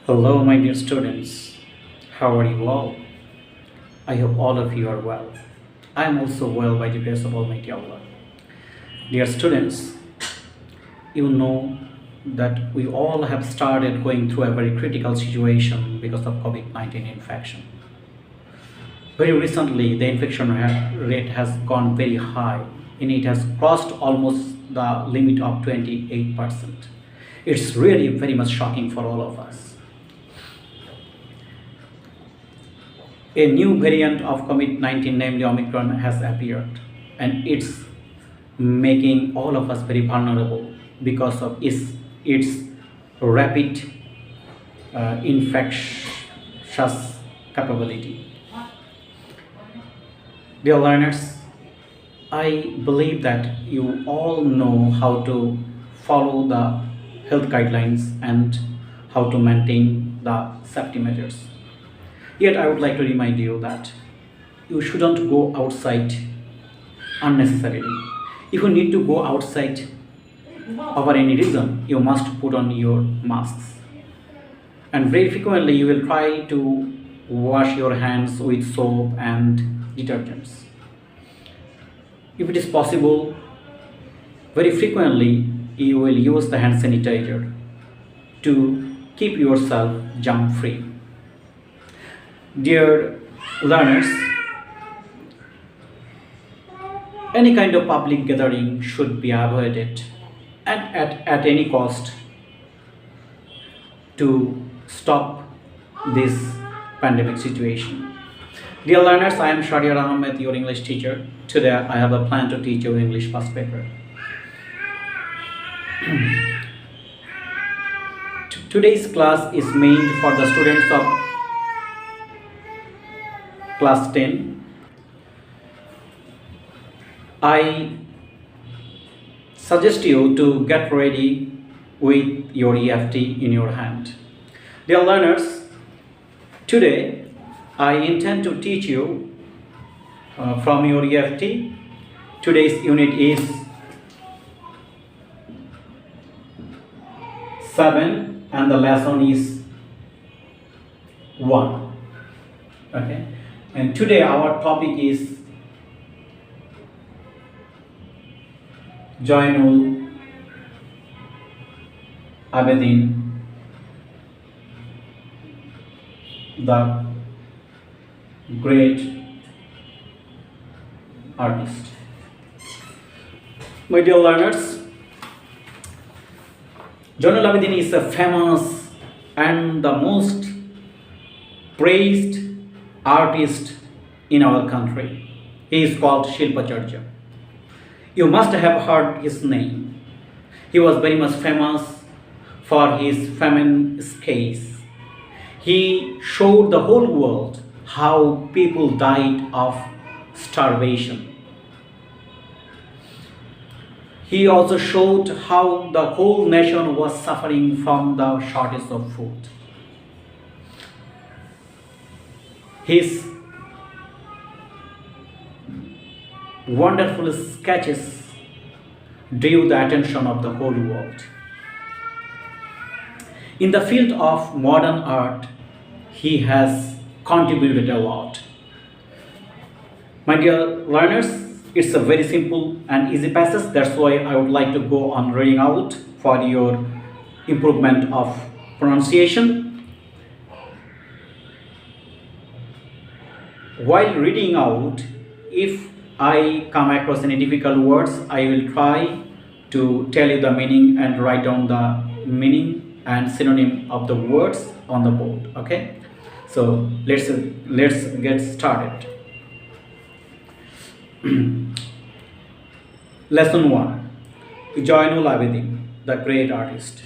Hello, my dear students. How are you all? I hope all of you are well. I am also well by the grace of Almighty Allah. Dear students, you know that we all have started going through a very critical situation because of COVID 19 infection. Very recently, the infection rate has gone very high and it has crossed almost the limit of 28%. It's really very much shocking for all of us. A new variant of COVID 19, namely Omicron, has appeared, and it's making all of us very vulnerable because of its rapid infectious capability. Dear learners, I believe that you all know how to follow the health guidelines and how to maintain the safety measures. Yet, I would like to remind you that you shouldn't go outside unnecessarily. If you need to go outside for any reason, you must put on your masks. And very frequently, you will try to wash your hands with soap and detergents. If it is possible, very frequently, you will use the hand sanitizer to keep yourself germ free. Dear learners, any kind of public gathering should be avoided and at any cost to stop this pandemic situation. Dear learners, I am Shahriar Ahmed, your English teacher. Today I have a plan to teach you English first paper. Today's class is meant for the students of class 10. I suggest you to get ready with your EFT in your hand. Dear learners, today I intend to teach you from your EFT. Today's unit is 7 and the lesson is 1. Okay. And today our topic is Joinul Abedin, the great artist. My dear learners, Joinul Abedin is a famous and the most praised artist in our country. He is called Shilpacharya. You must have heard his name. He was very much famous for his famine sketches. He showed the whole world how people died of starvation. He also showed how the whole nation was suffering from the shortage of food. His wonderful sketches drew the attention of the whole world. In the field of modern art, he has contributed a lot. My dear learners, it's a very simple and easy passage. That's why I would like to go on reading out for your improvement of pronunciation. While reading out, if I come across any difficult words, I will try to tell you the meaning and write down the meaning and synonym of the words on the board. Okay, so let's get started. Lesson 1. Joinul Abedin, the great artist.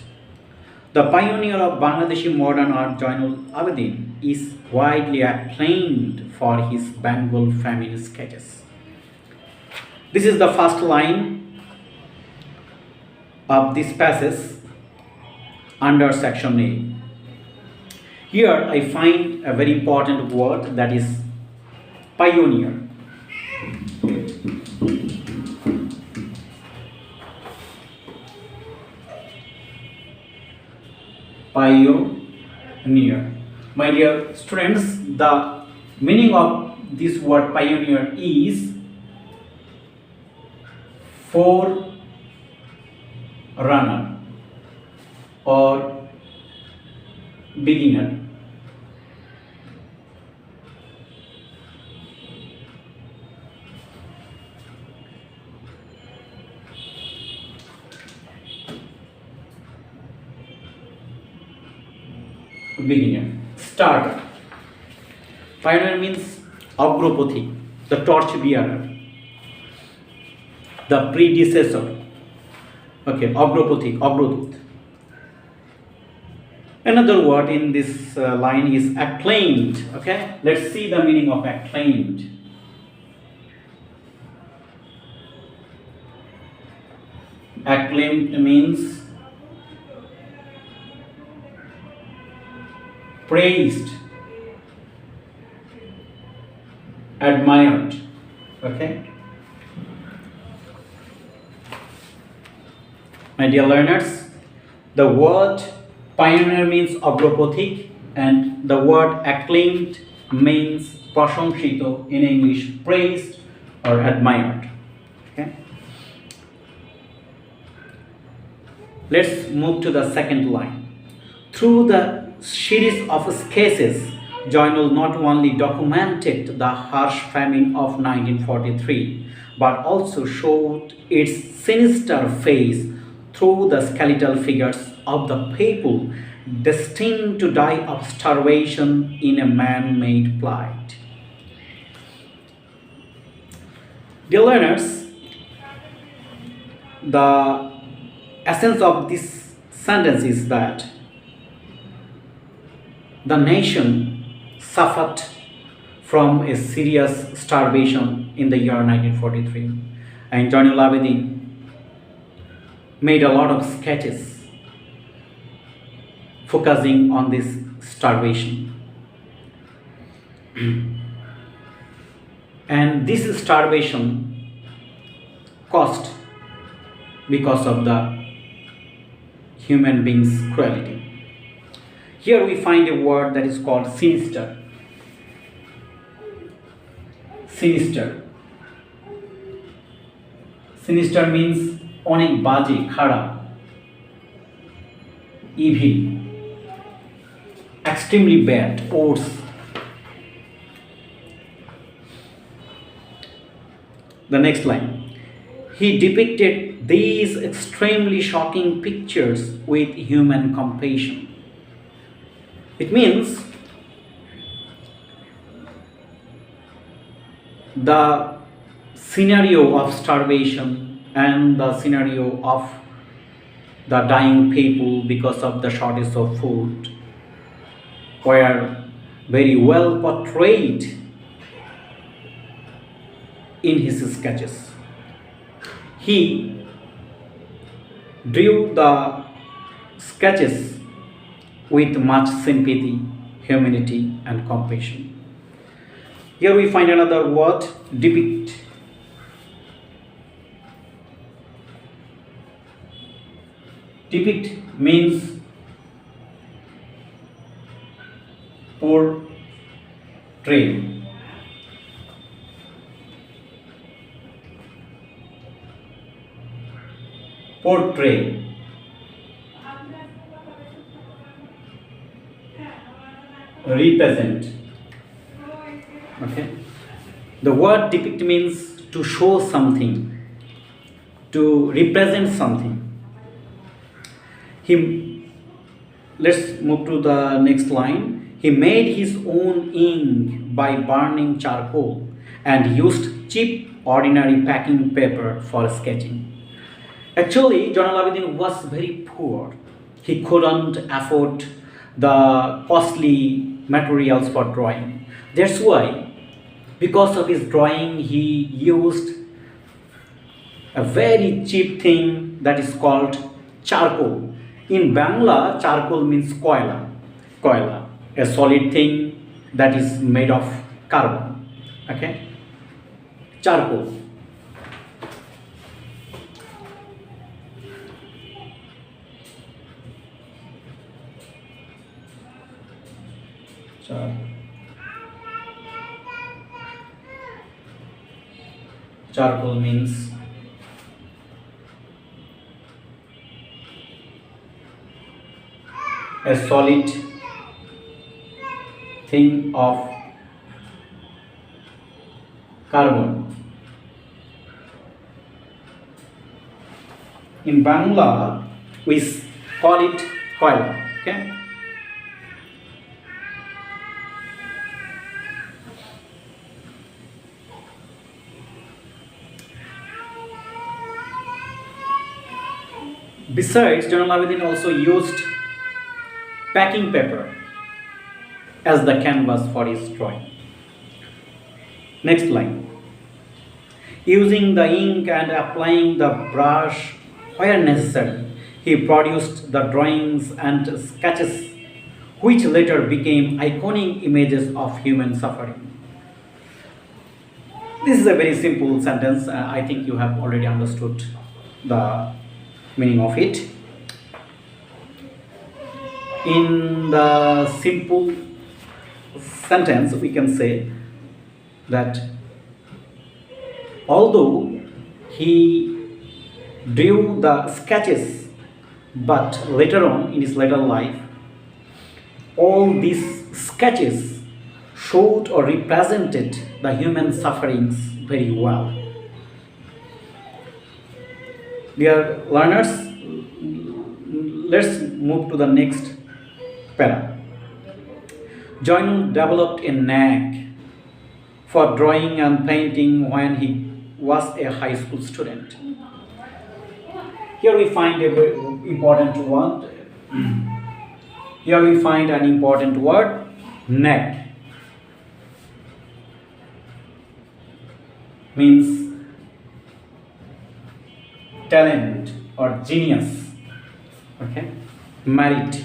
The pioneer of Bangladeshi modern art, Joinul Abedin, is widely acclaimed for his Bengal famine sketches. This is the first line of this passage under section A. Here I find a very important word, that is pioneer. Pioneer. pioneer. My dear students, the meaning of this word pioneer is forerunner or beginner. Beginner. Starter. Pioneer means Agropothi, the torch bearer, the predecessor. Okay, Agropothi, Agrodut. Another word in this line is acclaimed. Okay, let's see the meaning of acclaimed. Acclaimed means praised, admired. Okay, my dear learners, the word pioneer means Agropothic and the word acclaimed means prashamshito in English, praised or admired. Okay. Let's move to the second line. Through the series of sketches, Joynal not only documented the harsh famine of 1943, but also showed its sinister face through the skeletal figures of the people destined to die of starvation in a man-made plight. Dear learners, the essence of this sentence is that the nation suffered from a serious starvation in the year 1943, and Joynal Abidin made a lot of sketches focusing on this starvation. And this starvation caused because of the human beings' cruelty. Here we find a word that is called sinister. Sinister. Sinister means অনেক বাজে, খারাপ, evil, extremely bad, worse. The next line. He depicted these extremely shocking pictures with human compassion. It means the scenario of starvation and the scenario of the dying people because of the shortage of food were very well portrayed in his sketches. He drew the sketches with much sympathy, humanity, and compassion. Here we find another word, depict. Depict means portray. Portray. Represent. Okay. The word depict means to show something, to represent something. Let's move to the next line. He made his own ink by burning charcoal and used cheap ordinary packing paper for sketching. Actually, Joynal Abidin was very poor. He couldn't afford the costly materials for drawing. That's why, because of his drawing, he used a very cheap thing that is called charcoal. In Bangla, charcoal means koila. Koila, a solid thing that is made of carbon. Okay? Charcoal. Char- Charcoal means a solid thing of carbon. In Bangla, we call it koila. Okay. Besides, General Abidin also used packing paper as the canvas for his drawing. Next line. Using the ink and applying the brush where necessary, he produced the drawings and sketches which later became iconic images of human suffering. This is a very simple sentence. I think you have already understood the meaning of it. In the simple sentence, we can say that although he drew the sketches, but later on in his later life, all these sketches showed or represented the human sufferings very well. Dear learners, let's move to the next para. Joinul developed a knack for drawing and painting when he was a high school student. Here we find a very important word. Here we find an important word, knack. Means talent or genius. Okay, merit.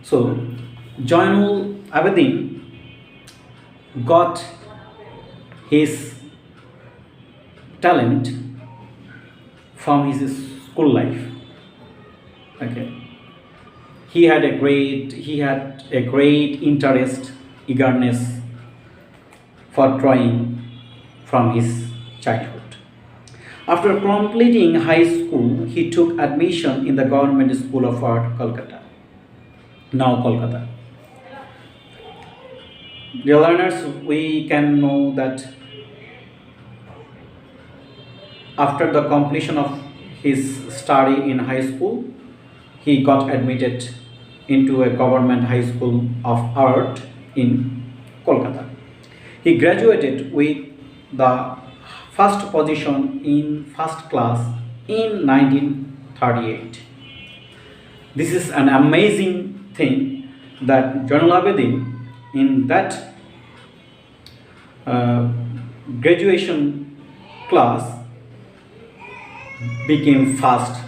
So, Joinul Abidin got his talent from his school life. Okay, he had a great interest, eagerness for drawing from his childhood. After completing high school, he took admission in the Government School of Art, Kolkata. Now Kolkata. Dear learners, we can know that after the completion of his study in high school, he got admitted into a government high school of art in Kolkata. He graduated with the first position in first class in 1938. This is an amazing thing that Joinul Abidin in that graduation class became first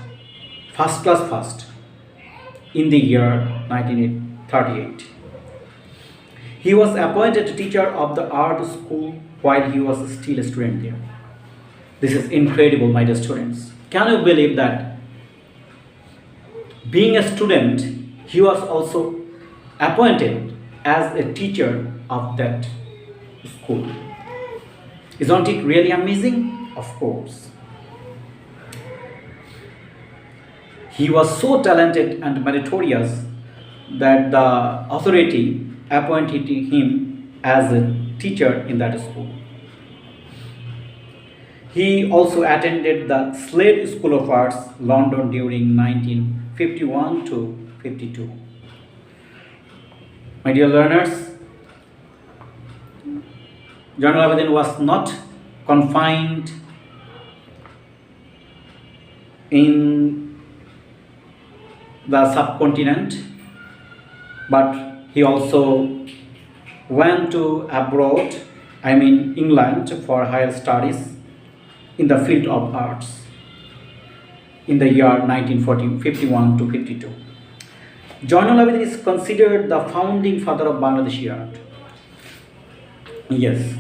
class first in the year 1938. He was appointed teacher of the art school while he was still a student there. This is incredible, my dear students. Can you believe that being a student, he was also appointed as a teacher of that school? Isn't it really amazing? Of course. He was so talented and meritorious that the authority appointed him as a teacher in that school. He also attended the Slade School of Arts, London during 1951 to 52. My dear learners, Joinul Abidin was not confined in the subcontinent, but he also went to abroad, I mean England, for higher studies in the field of arts in the year 1951 to 52. Joinul Abidin is considered the founding father of Bangladeshi art. Yes.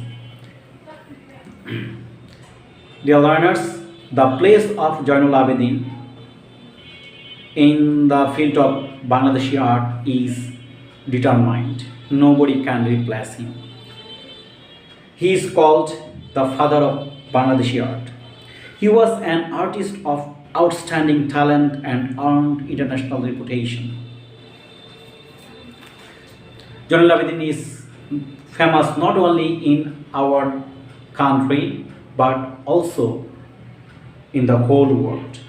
Dear learners, the place of Joinul Abidin in the field of Bangladeshi art is determined. Nobody can replace him. He is called the father of Bangladeshi art. He was an artist of outstanding talent and earned international reputation. Zainul Abidin is famous not only in our country but also in the whole world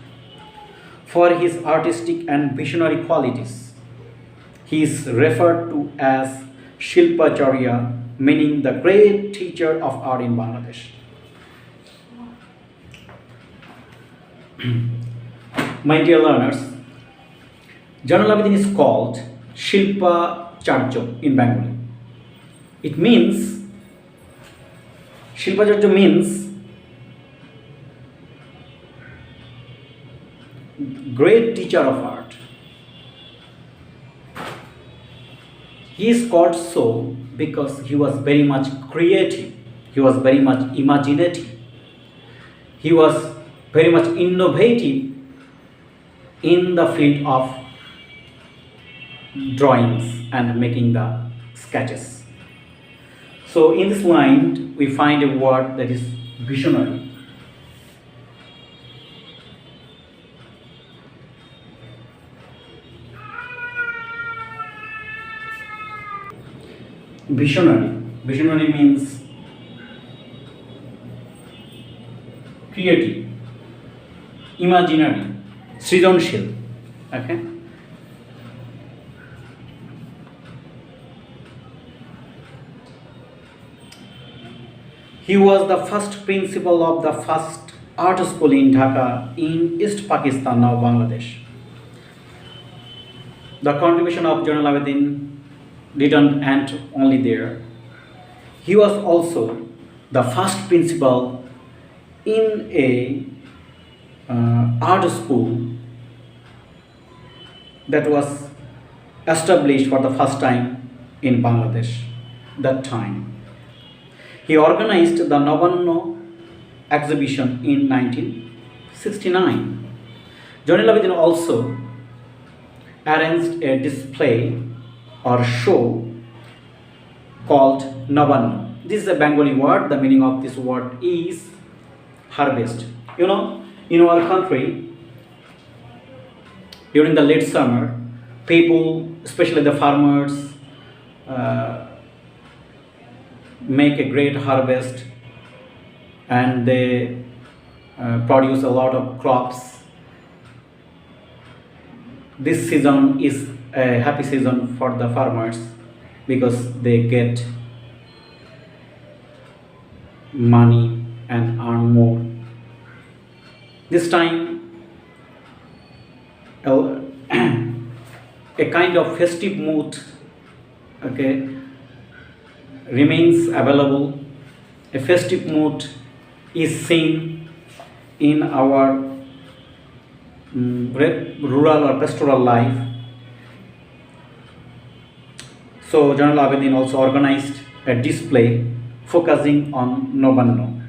for his artistic and visionary qualities. He is referred to as Shilpacharya, meaning the great teacher of art in Bangladesh. My dear learners, Zainul Abidin is called Shilpacharya in Bengali. It means, Shilpacharya means great teacher of art. He is called so because he was very much creative, he was very much imaginative, he was very much innovative in the field of drawings and making the sketches. So, in this line, we find a word that is visionary. Visionary. Visionary means creative, imaginary, সৃজনশীল. Okay. He was the first principal of the first art school in Dhaka in East Pakistan, now Bangladesh. The contribution of Zainul Abidin didn't end only there. He was also the first principal in a art school that was established for the first time in Bangladesh that time. He organized the Nabanno exhibition in 1969. Zainul Abidin also arranged a display or show called Nabanno. This is a Bengali word. The meaning of this word is harvest. You know, in our country, during the late summer, people, especially the farmers, make a great harvest and they produce a lot of crops. This season is a happy season for the farmers because they get money and earn more. This time, a kind of festive mood, okay, remains available. A festive mood is seen in our rural or pastoral life. So Zainul Abidin also organized a display focusing on Nabanno.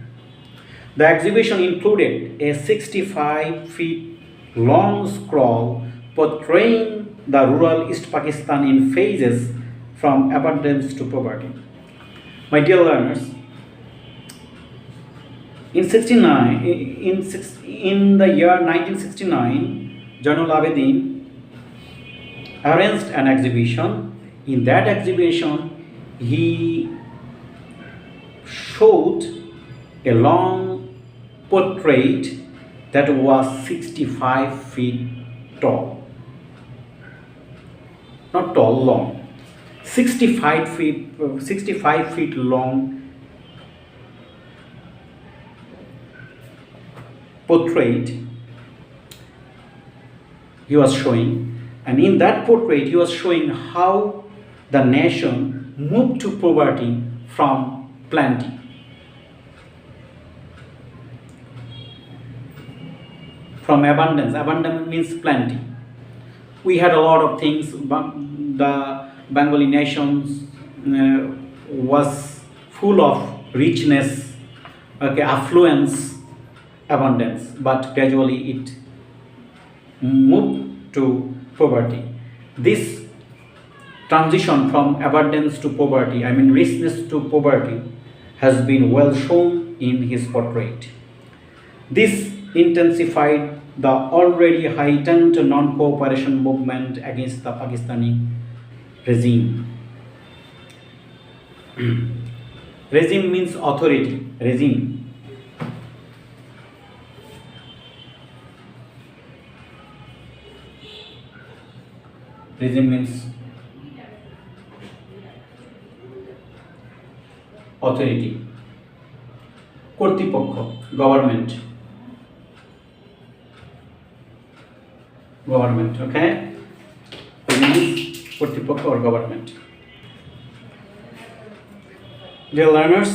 The exhibition included a 65 feet long scroll portraying the rural East Pakistan in phases from abundance to poverty. My dear learners, in the year 1969, Zainul Abidin arranged an exhibition. In that exhibition, he showed a long portrait that was 65 feet tall. Not tall, long. 65 feet long portrait he was showing, and in that portrait he was showing how the nation moved to poverty from plenty. From abundance. Abundance means plenty. We had a lot of things. The Bengali nations was full of richness, okay, affluence, abundance, but gradually it moved to poverty. This transition from abundance to poverty, I mean richness to poverty, has been well shown in his portrait. This intensified the already heightened non-cooperation movement against the Pakistani regime. Regime means authority. Regime. Regime means authority. কর্তৃপক্ষ, government. Government, okay? Regime is কর্তৃপক্ষ or government. Dear learners,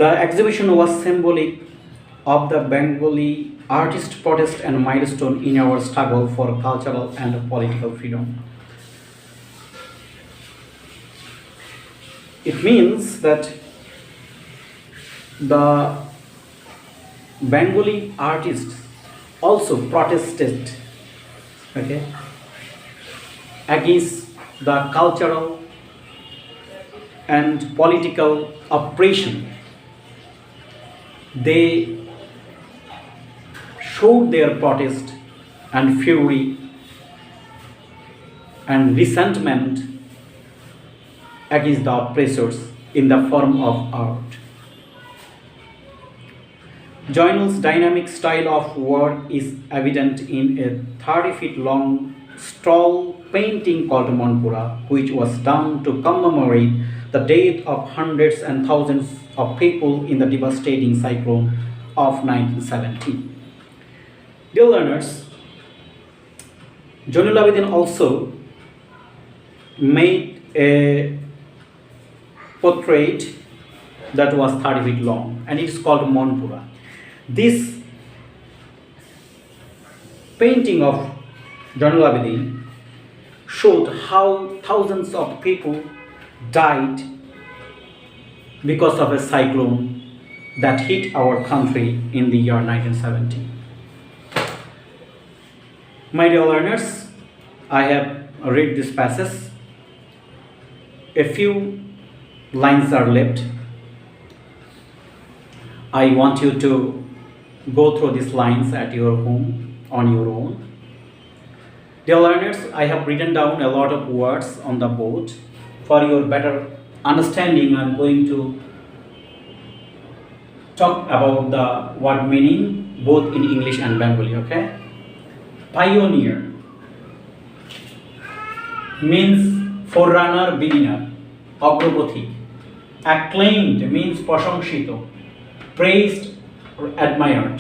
the exhibition was symbolic of the Bengali artist protest and milestone in our struggle for cultural and political freedom. It means that the Bengali artists also protested, okay, against the cultural and political oppression. They showed their protest and fury and resentment against the oppressors in the form of art. Joynal's dynamic style of work is evident in a 30-feet long straw painting called Monpura, which was done to commemorate the death of hundreds and thousands of people in the devastating cyclone of 1970. Dear learners, Joynal Abidin also made a portrait that was 30 feet long, and it is called Monpura. This painting of Joynal Abidin showed how thousands of people died because of a cyclone that hit our country in the year 1970. My dear learners, I have read this passage. A few lines are left. I want you to go through these lines at your home on your own. Dear learners, I have written down a lot of words on the board. For your better understanding, I am going to talk about the word meaning both in English and Bengali, okay? Pioneer means forerunner, beginner, অগ্রপথিক. Acclaimed means প্রশংসিত, praised or admired.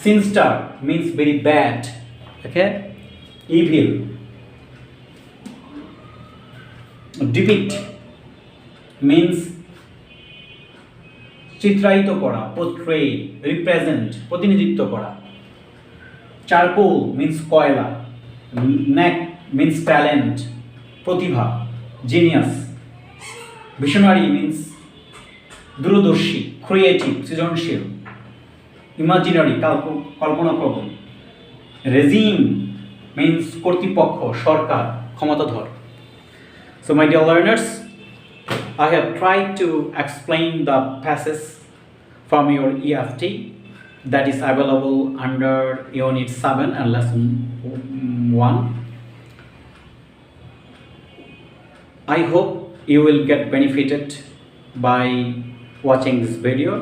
Sinister means very bad, okay? Evil. Depict means চিত্রায়িত করা, portray, represent, প্রতিনিধিত্ব করা. Charcoal means কয়লা. Knack means talent, প্রতিভা, genius. Visionary means দূরদর্শী, creative, সৃজনশীল. Imaginary, কল্পনাপ্রবণ. Regime means কর্তৃপক্ষ, সরকার, ক্ষমতাধর. So my dear learners, I have tried to explain the passage from your EFT that is available under Unit 7 and Lesson 1. I hope you will get benefited by watching this video.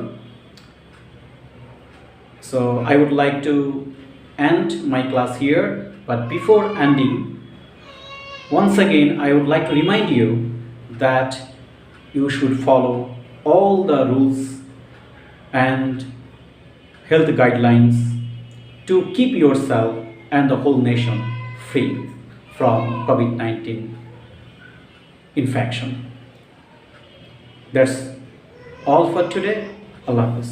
So I would like to end my class here, but before ending, once again I would like to remind you that you should follow all the rules and health guidelines to keep yourself and the whole nation free from COVID-19 infection. That's all for today. Allah Hafiz.